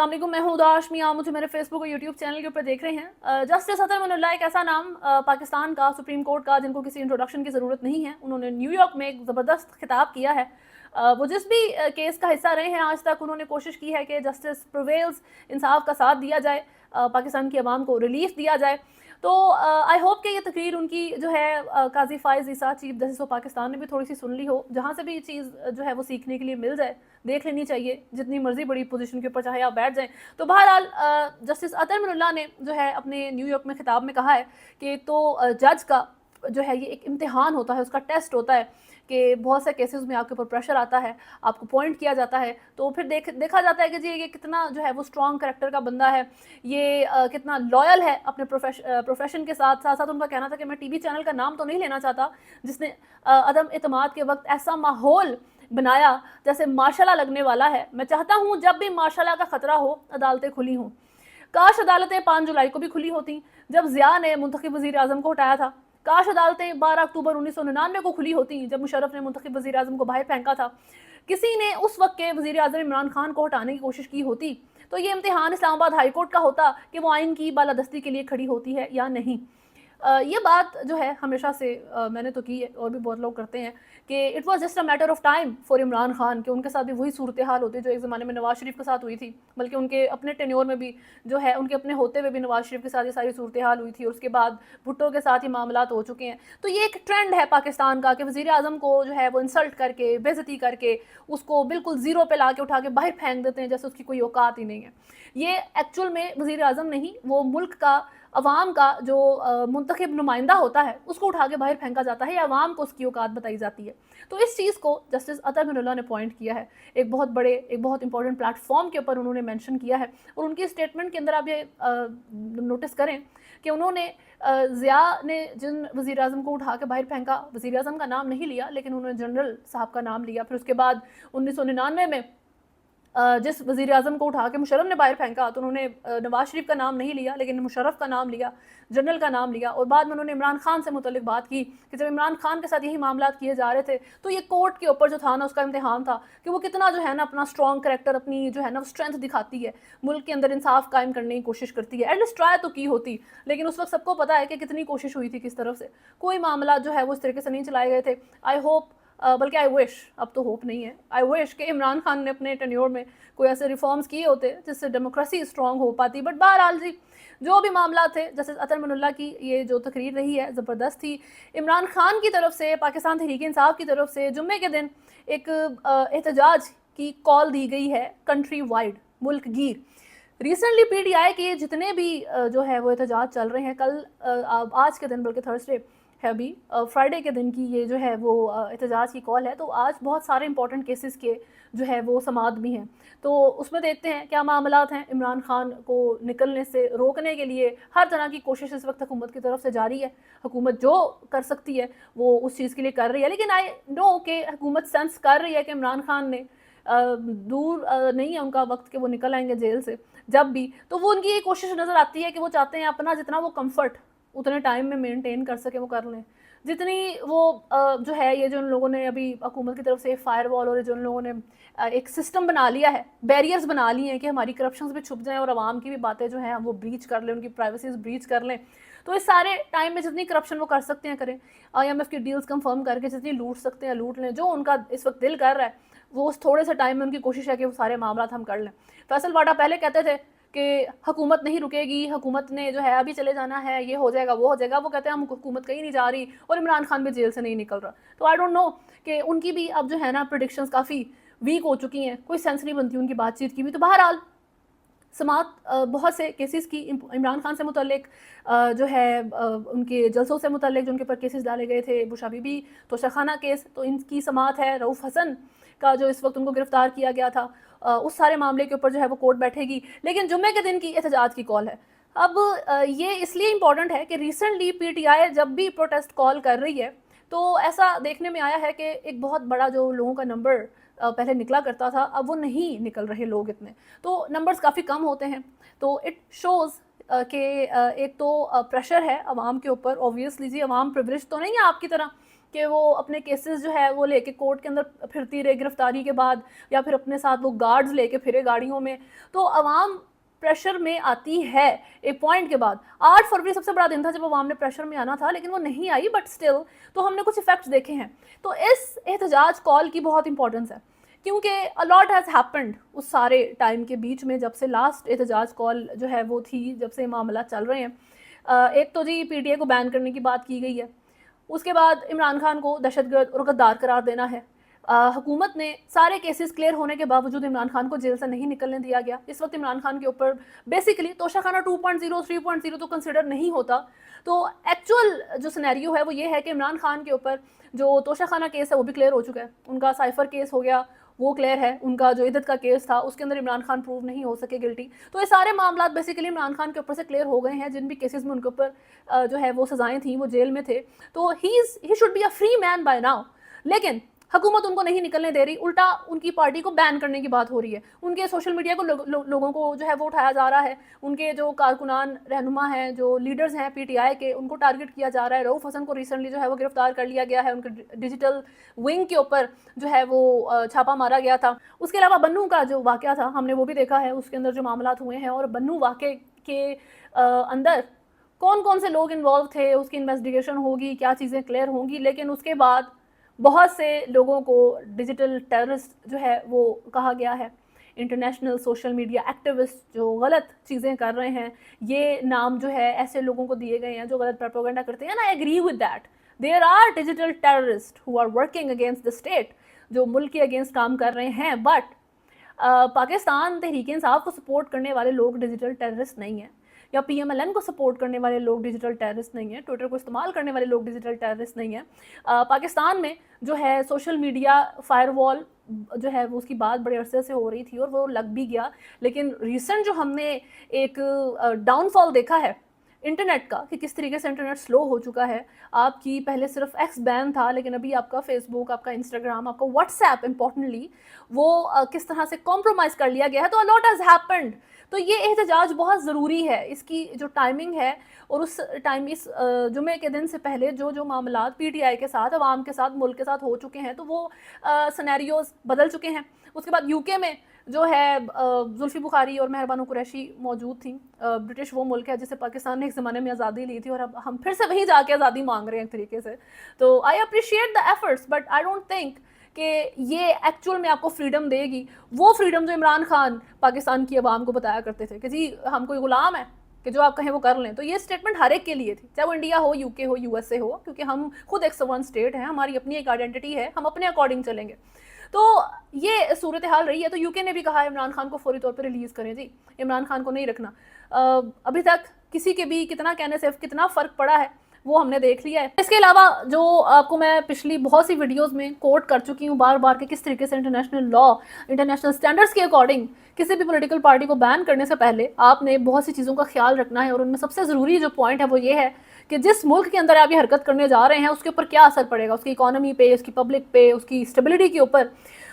अस्सलाम वालेकुम, मैं हूं उदाश मियां। मुझे मेरे फेसबुक और यूट्यूब चैनल के ऊपर देख रहे हैं। जस्टिस अतर मनुल्लाह एक ऐसा नाम पाकिस्तान का सुप्रीम कोर्ट का जिनको किसी इंट्रोडक्शन की ज़रूरत नहीं है। उन्होंने न्यूयॉर्क में एक ज़बरदस्त खिताब किया है। वो जिस भी केस का हिस्सा रहे हैं आज तक, उन्होंने कोशिश की है कि जस्टिस प्रिवेल्स, इंसाफ का साथ दिया जाए, पाकिस्तान की आवाम को रिलीफ दिया जाए। तो आई होप कि ये तकरीर उनकी जो है काजी फाइज ईसा चीफ जस्टिस ऑफ पाकिस्तान ने भी थोड़ी सी सुन ली हो। जहाँ से भी चीज़ जो है वो सीखने के लिए मिल जाए, देख लेनी चाहिए, जितनी मर्जी बड़ी पोजीशन के ऊपर चाहे आप बैठ जाएं। तो बहरहाल जस्टिस अतर मनुल्लाह ने जो है अपने न्यूयॉर्क में खिताब में कहा है कि तो जज का जो है ये एक इम्तिहान होता है, उसका टेस्ट होता है कि बहुत से केसेस में आपके ऊपर प्रेशर आता है, आपको पॉइंट किया जाता है, तो फिर देखा जाता है कि जी ये कितना जो है वो स्ट्रॉन्ग करैक्टर का बंदा है, ये कितना लॉयल है अपने प्रोफेशन के साथ साथ। उनका कहना था कि मैं टीवी चैनल का नाम तो नहीं लेना चाहता जिसने अदम एतमाद के वक्त ऐसा माहौल बनाया जैसे मार्शला लगने वाला है। मैं चाहता हूँ जब भी मार्शला का खतरा हो अदालतें खुली हों। काश अदालतें 5 जुलाई को भी खुली होती जब जिया ने मुंतखब वज़ीर आज़म को हटाया था। काश अदालतें 12 अक्टूबर 1999 को खुली होती जब मुशर्रफ ने मुंतखब वज़ीर आज़म को बाहर फेंका था। किसी ने उस वक्त के वज़ीर आज़म इमरान खान को हटाने की कोशिश की होती तो ये इम्तिहान इस्लामाबाद हाई कोर्ट का होता कि वो आइन की बालादस्ती के लिए खड़ी होती है या नहीं। ये बात जो है हमेशा से मैंने तो की है और भी बहुत लोग करते हैं कि it was just a matter of time for Imran Khan कि उनके साथ भी वही सूरत हाल होती जो एक ज़माने में नवाज शरीफ के साथ हुई थी। बल्कि उनके अपने टेन्योर में भी जो है, उनके अपने होते हुए भी नवाज शरीफ के साथ ये सारी सूरत हाल हुई थी और उसके बाद भुट्टो के साथ ही मामला हो चुके हैं। तो ये एक ट्रेंड है पाकिस्तान का कि वज़ीर आज़म को जो है वो इंसल्ट करके, बेइज्जती करके, उसको बिल्कुल ज़ीरो पे ला के उठा के बाहर फेंक देते हैं जैसे उसकी कोई औकात ही नहीं है। ये एक्चुअल में वज़ीर आज़म नहीं, वो मुल्क का, अवाम का जो मुंतखब नुमाइंदा होता है उसको उठा के बाहर फेंका जाता है या अवाम को उसकी औकात बताई जाती है। तो इस चीज़ को जस्टिस अतर मनुल्लाह ने पॉइंट किया है, एक बहुत इंपॉर्टेंट प्लेटफॉर्म के ऊपर उन्होंने मेंशन किया है। और उनकी स्टेटमेंट के अंदर आप ये नोटिस करें कि उन्होंने ज़िया ने जिन वज़ीर आज़म को उठा के बाहर फेंका, वज़ीर आज़म का नाम नहीं लिया लेकिन उन्होंने जनरल साहब का नाम लिया। फिर उसके बाद 1999 में जिस वज़ीर आज़म को उठा के मुशर्रफ ने बाहर फेंका तो उन्होंने नवाज शरीफ का नाम नहीं लिया लेकिन मुशर्रफ का नाम लिया, जनरल का नाम लिया। और बाद में उन्होंने इमरान खान से मुतल्लिक बात की कि जब इमरान खान के साथ यही मामला किए जा रहे थे तो ये कोर्ट के ऊपर जो था ना, उसका इम्तिहान था कि वो कितना जो है ना अपना स्ट्रॉन्ग करैक्टर, अपनी जो है ना स्ट्रेंथ दिखाती है, मुल्क के अंदर इंसाफ कायम करने की कोशिश करती है। एटलीस्ट ट्राई तो की होती, लेकिन उस वक्त सबको पता है कि कितनी कोशिश हुई थी किस तरफ से। कोई मामला जो है वो इस तरीके से नहीं चलाए गए थे। आई होप, बल्कि आई विश, अब तो होप नहीं है, आई विश कि इमरान खान ने अपने टेन्योर में कोई ऐसे रिफॉर्म्स किए होते जिससे डेमोक्रेसी स्ट्रॉन्ग हो पाती। बट बहरहाल जी, जो भी मामला थे, जैसे अतर मनुल्लाह की ये जो तकरीर रही है ज़बरदस्त थी। इमरान खान की तरफ से, पाकिस्तान तहरीक इंसाफ की तरफ से जुम्मे के दिन एक एहतजाज की कॉल दी गई है कंट्री वाइड, मुल्क गिर। रिसेंटली PTI के जितने भी जो है वो एहतजाज चल रहे हैं, कल आज के दिन, बल्कि थर्सडे है अभी, फ्राइडे के दिन की ये जो है वो एहतजाज की कॉल है। तो आज बहुत सारे इंपॉर्टेंट केसेस के जो है वो समाअत भी हैं, तो उसमें देखते हैं क्या मामलात हैं। इमरान खान को निकलने से रोकने के लिए हर तरह की कोशिश इस वक्त हुकूमत की तरफ से जारी है। हुकूमत जो कर सकती है वो उस चीज़ के लिए कर रही है, लेकिन आई नो कि हुकूमत सेंस कर रही है कि इमरान खान ने दूर नहीं है उनका वक्त कि वो निकल आएंगे जेल से जब भी। तो वो उनकी ये कोशिश नज़र आती है कि वो चाहते हैं अपना जितना वो कंफर्ट उतने टाइम में मेंटेन कर सके वो कर लें। जितनी वो जो है, ये जो उन लोगों ने अभी हुकूमत की तरफ से फायरवॉल और जो उन लोगों ने एक सिस्टम बना लिया है, बैरियर्स बना लिए हैं कि हमारी करप्शन भी छुप जाएं और आवाम की भी बातें जो हैं वो ब्रीच कर लें, उनकी प्राइवेसीज ब्रीच कर लें। तो इस सारे टाइम में जितनी करप्शन वो कर सकते हैं करें, IMF की डील्स कंफर्म करके जितनी लूट सकते हैं लूट लें। जो उनका इस वक्त दिल कर रहा है वो उस थोड़े से टाइम में उनकी कोशिश है कि वो सारे मामला हम कर लें। फैसल वाडा पहले कहते थे कि हुकूमत नहीं रुकेगी, हुकूमत ने जो है अभी चले जाना है, ये हो जाएगा वो हो जाएगा। वो कहते हैं हम हुकूमत कहीं नहीं जा रही और इमरान खान भी जेल से नहीं निकल रहा। तो आई डोंट नो कि उनकी भी अब जो है ना प्रेडिक्शंस काफ़ी वीक हो चुकी हैं, कोई सेंस नहीं बनती उनकी बातचीत की भी। तो बहरहाल समात बहुत से केसेस की इमरान खान से मुतल्लिक, जो है उनके जलसों से मुतल्लिक जो उनके ऊपर केसेस डाले गए थे, बुशा बीबी तोशाखाना केस, तो इनकी समात है। रऊफ़ हसन का जो इस वक्त उनको गिरफ्तार किया गया था, उस सारे मामले के ऊपर जो है वो कोर्ट बैठेगी। लेकिन जुम्मे के दिन की एहतजाज की कॉल है। अब ये इसलिए इम्पॉर्टेंट है कि रिसेंटली PTI जब भी प्रोटेस्ट कॉल कर रही है तो ऐसा देखने में आया है कि एक बहुत बड़ा जो लोगों का नंबर पहले निकला करता था, अब वो नहीं निकल रहे लोग इतने, तो नंबर्स काफ़ी कम होते हैं। तो इट शोज़ कि एक तो प्रेशर है आवाम के ऊपर। ऑब्वियसली जी, आवाम प्रिविलेज तो नहीं है आपकी तरह कि वो अपने केसेस जो है वो लेके कोर्ट के अंदर फिरती रहे गिरफ्तारी के बाद, या फिर अपने साथ वो गार्ड्स लेके फिरे गाड़ियों में, तो आवाम प्रेशर में आती है एक पॉइंट के बाद। 8 फरवरी सबसे बड़ा दिन था जब आवाम ने प्रेशर में आना था, लेकिन वो नहीं आई, बट स्टिल तो हमने कुछ इफेक्ट्स देखे हैं। तो इस एहतजाज कॉल की बहुत इंपॉर्टेंस है, क्योंकि अलॉट हैज़ हैपेंड उस सारे टाइम के बीच में, जब से लास्ट एहतजाज कॉल जो है वो थी, जब से मामला चल रहे हैं। एक तो जी PTI को बैन करने की बात की गई है, उसके बाद इमरान खान को दहशतगर्द और गद्दार करार देना है। हुकूमत ने सारे केसेस क्लियर होने के बावजूद इमरान खान को जेल से नहीं निकलने दिया गया। इस वक्त इमरान खान के ऊपर बेसिकली तोशाखाना 2.0 3.0 तो कंसिडर नहीं होता। तो एक्चुअल जो सिनेरियो है वो ये है कि इमरान खान के ऊपर जो तोशाखाना केस है वो भी क्लियर हो चुका है, उनका साइफर केस हो गया वो क्लियर है, उनका जो इद्दत का केस था उसके अंदर इमरान खान प्रूव नहीं हो सके गिल्टी। तो ये सारे मामला बेसिकली इमरान खान के ऊपर से क्लियर हो गए हैं। जिन भी केसेस में उनके ऊपर जो है वो सजाएं थी, वो जेल में थे, तो he should be a free man by now. लेकिन हुकूमत उनको नहीं निकलने दे रही, उल्टा उनकी पार्टी को बैन करने की बात हो रही है। उनके सोशल मीडिया को लोगों को जो है वो उठाया जा रहा है, उनके जो कारकुनान रहनुमा हैं, जो लीडर्स हैं PTI के, उनको टारगेट किया जा रहा है। रऊफ़ हसन को रिसेंटली जो है वो गिरफ्तार कर लिया गया है, उनके डिजिटल विंग के ऊपर जो है वो छापा मारा गया था। उसके अलावा बन्नू का जो वाक़या था हमने वो भी देखा है, उसके अंदर जो मामला हुए हैं, और बन्नू वाक़े के अंदर कौन कौन से लोग इन्वॉल्व थे, उसकी इन्वेस्टिगेशन होगी, क्या चीज़ें क्लियर होंगी। लेकिन उसके बाद बहुत से लोगों को डिजिटल टेररिस्ट जो है वो कहा गया है। इंटरनेशनल सोशल मीडिया एक्टिविस्ट जो गलत चीज़ें कर रहे हैं, ये नाम जो है ऐसे लोगों को दिए गए हैं जो गलत प्रोपेगेंडा करते हैं। I agree with that, there are digital terrorist who are working against the state, जो मुल्क के अगेंस्ट काम कर रहे हैं। बट पाकिस्तान तहरीक इंसाफ को सपोर्ट करने वाले लोग डिजिटल टेररिस्ट नहीं हैं, या PMLN को सपोर्ट करने वाले लोग डिजिटल टेररिस्ट नहीं हैं, ट्विटर को इस्तेमाल करने वाले लोग डिजिटल टेररिस्ट नहीं हैं। पाकिस्तान में जो है सोशल मीडिया फायरवॉल जो है वो उसकी बात बड़े अरसे से हो रही थी और वो लग भी गया। लेकिन रिसेंट जो हमने एक डाउनफॉल देखा है इंटरनेट का, कि किस तरीके से इंटरनेट स्लो हो चुका है। आपकी पहले सिर्फ X बैन था, लेकिन अभी आपका फेसबुक, आपका इंस्टाग्राम, आपका व्हाट्सएप इंपॉर्टेंटली वो किस तरह से कॉम्प्रोमाइज़ कर लिया गया है। तो अ लॉट हैज़ हैपेंड। तो ये एहतजाज बहुत ज़रूरी है, इसकी जो टाइमिंग है, और उस टाइम इस जुमे के दिन से पहले जो मामलात PTI के साथ, अवाम के साथ, मुल्क के साथ हो चुके हैं, तो वो सिनेरियोज़ बदल चुके हैं। उसके बाद UK में जो है जुल्फ़ी बुखारी और मेहरबानो कुरैशी मौजूद थी। ब्रिटिश वो मुल्क है जिसे पाकिस्तान ने एक ज़माने में आज़ादी ली थी, और अब हम फिर से वहीं जाके आज़ादी मांग रहे हैं एक तरीके से। तो I appreciate the efforts, but I don't think कि ये एक्चुअल में आपको फ्रीडम देगी, वो फ्रीडम जो इमरान खान पाकिस्तान की आवाम को बताया करते थे कि जी हम कोई गुलाम है कि जो आप कहें वो कर लें। तो ये स्टेटमेंट हर एक के लिए थी, चाहे वो इंडिया हो, UK हो, USA हो, क्योंकि हम खुद एक सवर्न स्टेट है, हमारी अपनी एक आइडेंटिटी है, हम अपने अकॉर्डिंग चलेंगे। तो ये सूरत हाल रही है। तो UK ने भी कहा इमरान खान को फौरी तौर पर रिलीज़ करें जी, इमरान खान को नहीं रखना। अभी तक किसी के भी कितना कहने से कितना फ़र्क पड़ा है वो हमने देख लिया है। इसके अलावा जो आपको मैं पिछली बहुत सी वीडियोस में कोट कर चुकी हूँ बार बार कि किस तरीके से इंटरनेशनल लॉ, इंटरनेशनल स्टैंडर्ड्स के अकॉर्डिंग किसी भी पॉलिटिकल पार्टी को बैन करने से पहले आपने बहुत सी चीज़ों का ख्याल रखना है। और उनमें सबसे ज़रूरी जो पॉइंट है वो ये है कि जिस मुल्क के अंदर आप ये हरकत करने जा रहे हैं उसके ऊपर क्या असर पड़ेगा, उसकी इकॉनमी पे, उसकी पब्लिक पे, उसकी स्टेबिलिटी के ऊपर।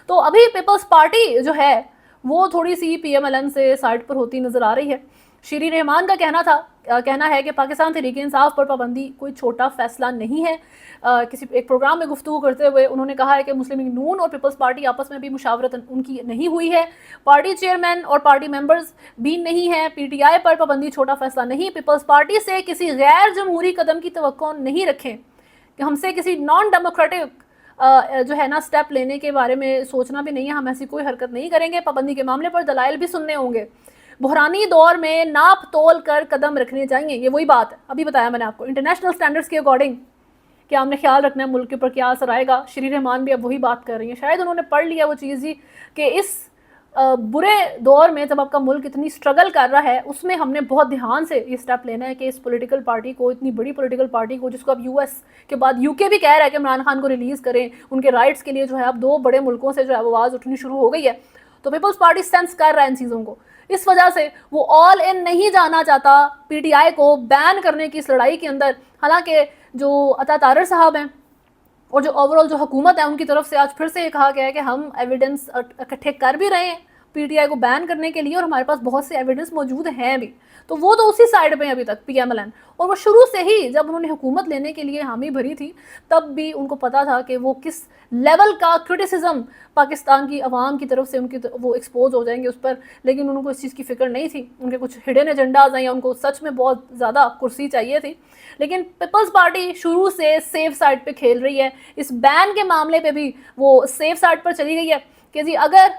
तो अभी पीपल्स पार्टी जो है वो थोड़ी सी PMLN से साइड पर होती नज़र आ रही है। शीरी रहमान का कहना है कि पाकिस्तान तहरीक इंसाफ पर पाबंदी कोई छोटा फैसला नहीं है। किसी एक प्रोग्राम में गुफ्तगू करते हुए उन्होंने कहा है कि मुस्लिम लीग नून और पीपल्स पार्टी आपस में भी मुशावरत उनकी नहीं हुई है, पार्टी चेयरमैन और पार्टी मेंबर्स भी नहीं है। PTI पर पाबंदी छोटा फैसला नहीं। पीपल्स पार्टी से किसी गैर जमहूरी कदम की तवक्को नहीं रखें, कि हमसे किसी नॉन डेमोक्रेटिक जो है ना स्टेप लेने के बारे में सोचना भी नहीं है। हम ऐसी कोई हरकत नहीं करेंगे। पाबंदी के मामले पर दलाइल भी सुनने होंगे। बुहरानी दौर में नाप तोल कर कदम रखने चाहिए। ये वही बात है, अभी बताया मैंने आपको, इंटरनेशनल स्टैंडर्ड्स के अकॉर्डिंग कि हमने ख्याल रखना है मुल्क के ऊपर क्या असर आएगा। श्री रहमान भी अब वही बात कर रही हैं। शायद उन्होंने पढ़ लिया वो चीज़ ही कि इस बुरे दौर में जब आपका मुल्क इतनी स्ट्रगल कर रहा है, उसमें हमने बहुत ध्यान से ये स्टेप लेना है कि इस पॉलिटिकल पार्टी को, इतनी बड़ी पॉलिटिकल पार्टी को, जिसको अब US के बाद UK भी कह रहा है कि इमरान खान को रिलीज़ करें, उनके राइट्स के लिए जो है अब 2 बड़े मुल्कों से जो है आवाज़ उठनी शुरू हो गई है। तो पीपल्स पार्टी सेंस कर रहा है इन चीज़ों को, इस वजह से वो ऑल इन नहीं जाना चाहता PTI को बैन करने की इस लड़ाई के अंदर। हालांकि जो अता तारर साहब हैं और जो ओवरऑल जो हुकूमत है उनकी तरफ से आज फिर से ये कहा गया है कि हम एविडेंस इकट्ठे कर भी रहे हैं, पीटीआई को बैन करने के लिए, और हमारे पास बहुत से एविडेंस मौजूद हैं भी। तो वो तो उसी साइड पे अभी तक पीएमएलएन, और वो शुरू से ही जब उन्होंने हुकूमत लेने के लिए हामी भरी थी तब भी उनको पता था कि वो किस लेवल का क्रिटिसिज्म पाकिस्तान की आवाम की तरफ से उनकी वो एक्सपोज हो जाएंगे उस पर, लेकिन उनको इस चीज़ की फिक्र नहीं थी। उनके कुछ हिडन एजेंडाज हैं या उनको सच में बहुत ज़्यादा कुर्सी चाहिए थी। लेकिन पीपल्स पार्टी शुरू से सेफ साइड पे खेल रही है। इस बैन के मामले पे भी वो सेफ साइड पर चली गई है कि जी अगर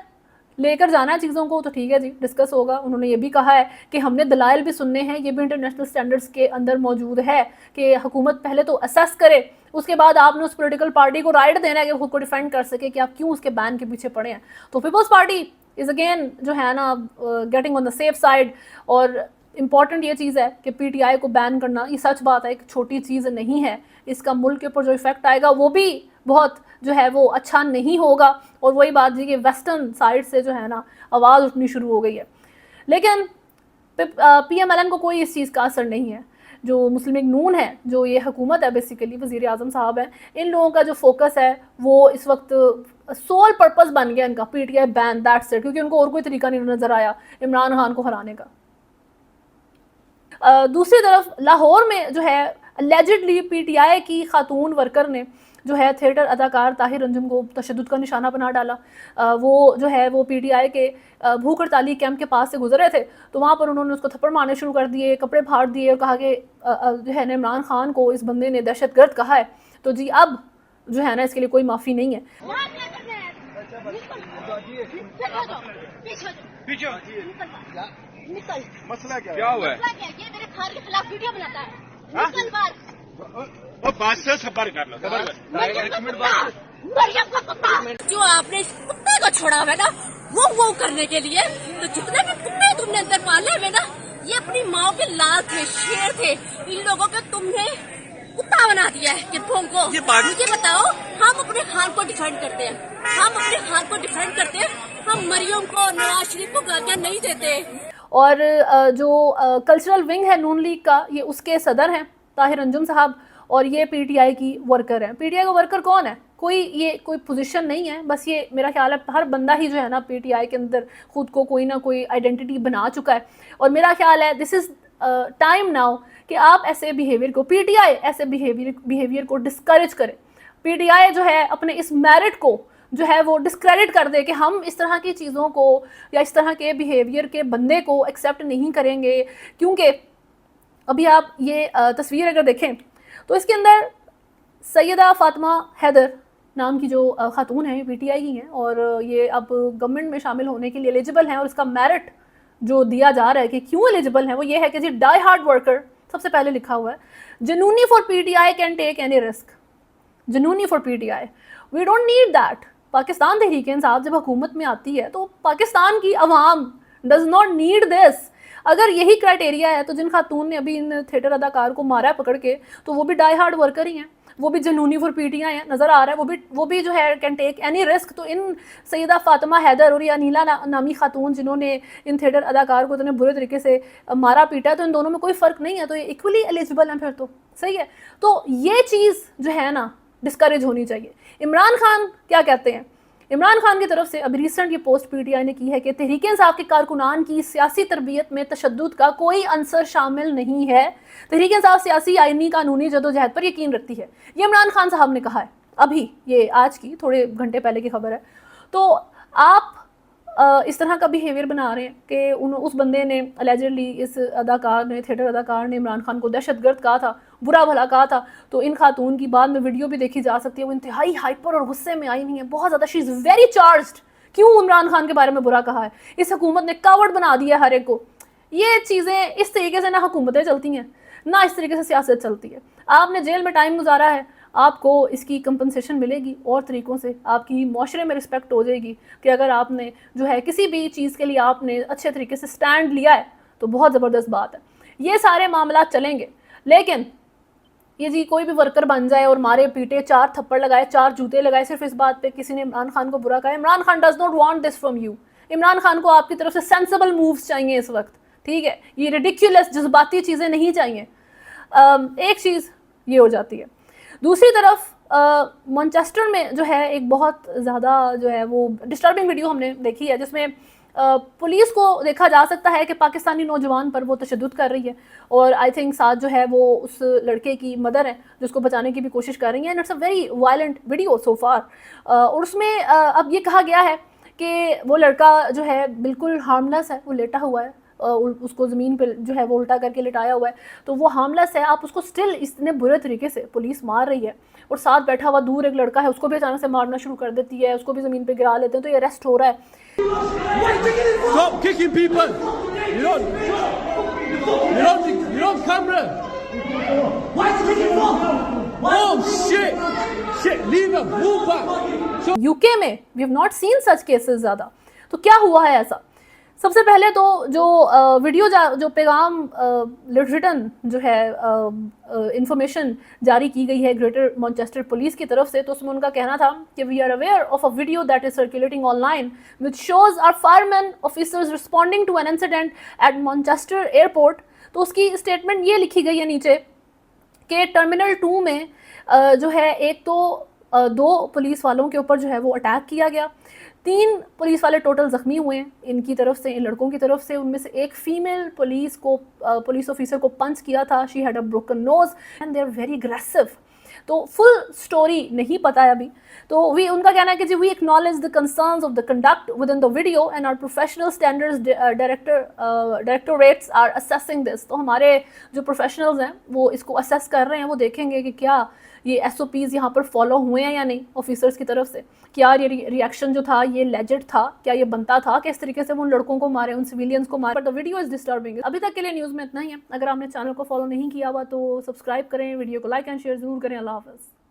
लेकर जाना है चीज़ों को तो ठीक है जी, डिस्कस होगा। उन्होंने ये भी कहा है कि हमने दलाइल भी सुनने हैं, ये भी इंटरनेशनल स्टैंडर्ड्स के अंदर मौजूद है कि हुकूमत पहले तो असेस करे, उसके बाद आपने उस पॉलिटिकल पार्टी को राइट देना है कि खुद को डिफेंड कर सके कि आप क्यों उसके बैन के पीछे पड़े हैं। तो पीपल्स पार्टी इज़ अगेन जो है ना getting on the safe side. और इम्पॉर्टेंट ये चीज़ है कि पीटीआई को बैन करना, ये सच बात है, एक छोटी चीज़ नहीं है। इसका मुल्क के ऊपर जो इफेक्ट आएगा वो भी बहुत जो है वो अच्छा नहीं होगा। और वही बात जी कि वेस्टर्न साइड से जो है ना आवाज़ उठनी शुरू हो गई है। लेकिन पीएमएलएन को कोई इस चीज़ का असर नहीं है। जो मुस्लिम लीग नून है, जो ये हुकूमत है, बेसिकली वज़ीर आज़म साहब हैं, इन लोगों का जो फोकस है वो इस वक्त सोल पर्पस बन गया इनका पीटीआई बैन, दैट्स इट, क्योंकि उनको और कोई तरीका नहीं नज़र आया इमरान खान को हराने का। दूसरी तरफ लाहौर में जो है अलेजिडली पीटीआई की खातून वर्कर ने जो है थिएटर अदाकार ताहिर अंजुम को तशद्दुद का निशाना बना डाला। वो जो है वो पीटीआई के भूख हड़ताली कैंप के पास से गुजर रहे थे, तो वहाँ पर उन्होंने उसको थप्पड़ मारने शुरू कर दिए, कपड़े फाड़ दिए और कहा कि जो है इमरान खान को इस बंदे ने दहशतगर्द कहा है। तो जी अब जो है ना इसके लिए कोई माफ़ी नहीं है। मसला क्या हुआ है? ये मेरे खान के खिलाफ वीडियो बनाता है। निकल बाहर। वो बात से सबर कर लो, सबर कर। मरियम का कुत्ता जो आपने इस कुत्ते को छोड़ा हुआ है ना वो करने के लिए, तो जितने भी कुत्ते तुमने अंदर पाले हुए ना, ये अपनी माँ के लाल थे, शेर थे, इन लोगों को तुमने कुत्ता बना दिया है। कितों को ये बताओ, हम अपने खान को डिफेंड करते हैं, हम अपने खान को डिफेंड करते हैं, हम मरियम को नवाज शरीफ को गालियां नहीं देते। और जो कल्चरल विंग है नून लीग का, ये उसके सदर हैं ताहिर अंजुम साहब, और ये पीटीआई की वर्कर हैं। पीटीआई का वर्कर कौन है? कोई पोजीशन नहीं है, बस ये मेरा ख्याल है हर बंदा ही जो है ना पीटीआई के अंदर खुद को कोई ना कोई आइडेंटिटी बना चुका है। और मेरा ख्याल है दिस इज़ टाइम नाउ कि आप ऐसे बिहेवियर को, पीटीआई ऐसे बिहेवियर को डिस्करेज करें। पीटीआई जो है अपने इस मेरिट को जो है वो डिस्क्रेडिट कर दे कि हम इस तरह की चीज़ों को या इस तरह के बिहेवियर के बंदे को एक्सेप्ट नहीं करेंगे। क्योंकि अभी आप ये तस्वीर अगर देखें तो इसके अंदर सैयदा फातिमा हैदर नाम की जो खातून है, पीटीआई ही हैं, और ये अब गवर्नमेंट में शामिल होने के लिए एलिजिबल हैं। और इसका मेरिट जो दिया जा रहा है कि क्यों एलिजिबल है वो ये है कि जी डाई हार्ड वर्कर, सबसे पहले लिखा हुआ है जनूनी for PTI can take any risk. जनूनी for PTI, we don't need that. Pakistan Tehreek Insaf जब हुकूमत में आती है तो पाकिस्तान की अवाम डज नॉट नीड दिस। अगर यही क्राइटेरिया है तो जिन खातून ने अभी इन थिएटर अदाकार को मारा है पकड़ के, तो वो भी डाई हार्ड वर्कर ही हैं, वो भी जनूनी फॉर पीटीआई हैं, नज़र आ रहा है। वो भी जो है कैन टेक एनी रिस्क। तो इन सैयदा फातिमा हैदर और या नीला नामी खातून जिन्होंने इन थिएटर अदाकार को इतने बुरे तरीके से मारा पीटा, तो इन दोनों में कोई फ़र्क नहीं है, तो ये इक्वली एलिजिबल हैं, फिर तो सही है। तो ये चीज़ जो है ना डिस्करेज होनी चाहिए। इमरान खान क्या कहते हैं? इमरान खान की तरफ से अभी रिसेंट ये पोस्ट पीटीआई ने की है कि तहरीक इंसाफ के कारकुनान की सियासी तरबियत में तशद्दुद का कोई अंसर शामिल नहीं है। तहरीक इंसाफ सियासी आइनी कानूनी जदोजहद पर यकीन रखती है। ये इमरान खान साहब ने कहा है, अभी ये आज की थोड़े घंटे पहले की खबर है। तो आप इस तरह का बिहेवियर बना रहे हैं कि उस बंदे ने अलेजिडली, इस अदाकार ने, थिएटर अदाकार ने इमरान खान को दहशतगर्द कहा था, बुरा भला कहा था। तो इन खातून की बाद में वीडियो भी देखी जा सकती है, वो इंतहाई हाइपर और गुस्से में आई नहीं है, बहुत ज़्यादा, शी इज़ वेरी चार्ज्ड। क्यों इमरान खान के बारे में बुरा कहा है? इस हुकूमत ने कावड़ बना दिया हर एक को। ये चीज़ें इस तरीके से ना हुकूमतें चलती हैं, ना इस तरीके से सियासत चलती है। आपने जेल में टाइम गुजारा है, आपको इसकी कंपनसेशन मिलेगी और तरीक़ों से, आपकी माशरे में रिस्पेक्ट हो जाएगी कि अगर आपने जो है किसी भी चीज़ के लिए आपने अच्छे तरीके से स्टैंड लिया है, तो बहुत ज़बरदस्त बात है। ये सारे मामला चलेंगे। लेकिन ये जी कोई भी वर्कर बन जाए और मारे पीटे, 4 थप्पड़ लगाए, 4 जूते लगाए, सिर्फ इस बात पे किसी ने इमरान खान को बुरा कहा। Imran Khan does not want this from you. Imran Khan को आपकी तरफ से सेंसिबल मूव्स चाहिए इस वक्त, ठीक है? ये रिडिक्युलस जज्बाती चीज़ें नहीं चाहिए। एक चीज़ ये हो जाती है। दूसरी तरफ मैनचेस्टर में जो है एक बहुत ज़्यादा जो है वो डिस्टर्बिंग वीडियो हमने देखी है, जिसमें पुलिस को देखा जा सकता है कि पाकिस्तानी नौजवान पर वो तशद्दुद कर रही है, और आई थिंक साथ जो है वो उस लड़के की मदर है जिसको बचाने की भी कोशिश कर रही है। And it's a very violent video so far. और उसमें अब ये कहा गया है कि वो लड़का जो है बिल्कुल हार्मलेस है, वो लेटा हुआ है, उसको ज़मीन पे जो है वो उल्टा करके लिटाया हुआ है, तो वो हार्मलेस है। आप उसको स्टिल इतने बुरे तरीके से पुलिस मार रही है, और साथ बैठा हुआ दूर एक लड़का है, उसको भी अचानक से मारना शुरू कर देती है, उसको भी ज़मीन पे गिरा लेते हैं, तो ये अरेस्ट हो रहा है। Stop kicking people! You don't camera! Why is he kicking for? Oh shit! Shit, leave him, move back! UK में we have not seen such cases ज़्यादा। तो क्या हुआ है ऐसा? सबसे पहले तो जो वीडियो जो पैगाम रिटन जो है इंफॉर्मेशन जारी की गई है ग्रेटर मैनचेस्टर पुलिस की तरफ से, तो उसमें उनका कहना था कि we are aware of a video that is circulating online which shows our fireman officers responding to an incident at Manchester airport. तो उसकी स्टेटमेंट ये लिखी गई है नीचे कि टर्मिनल 2 में जो है एक तो 2 पुलिस वालों के ऊपर जो है वो अटैक किया गया, 3 पुलिस वाले टोटल ज़ख्मी हुए हैं इनकी तरफ से, इन लड़कों की तरफ से। उनमें से एक फ़ीमेल पुलिस ऑफिसर को पंच किया था, she had a broken nose and they are very aggressive. तो फुल स्टोरी नहीं पता है अभी। तो उनका कहना है कि जी we acknowledge the concerns of the conduct within the video and our professional standards directorates are assessing this. तो हमारे जो प्रोफेशनल्स हैं वो इसको असेस कर रहे हैं, वो देखेंगे कि क्या ये SOPs यहाँ पर फॉलो हुए हैं या नहीं ऑफिसर्स की तरफ से, क्या ये रिएक्शन जो था ये लेजिट था, क्या ये बनता था कि इस तरीके से वो उन लड़कों को मारे, उन सिविलियंस को मारे। But the video is disturbing. अभी तक के लिए न्यूज़ में इतना ही है। अगर आपने चैनल को फॉलो नहीं किया हुआ तो सब्सक्राइब करें, वीडियो को लाइक एंड शेयर जरूर करें। अल्लाह हाफ़िज़।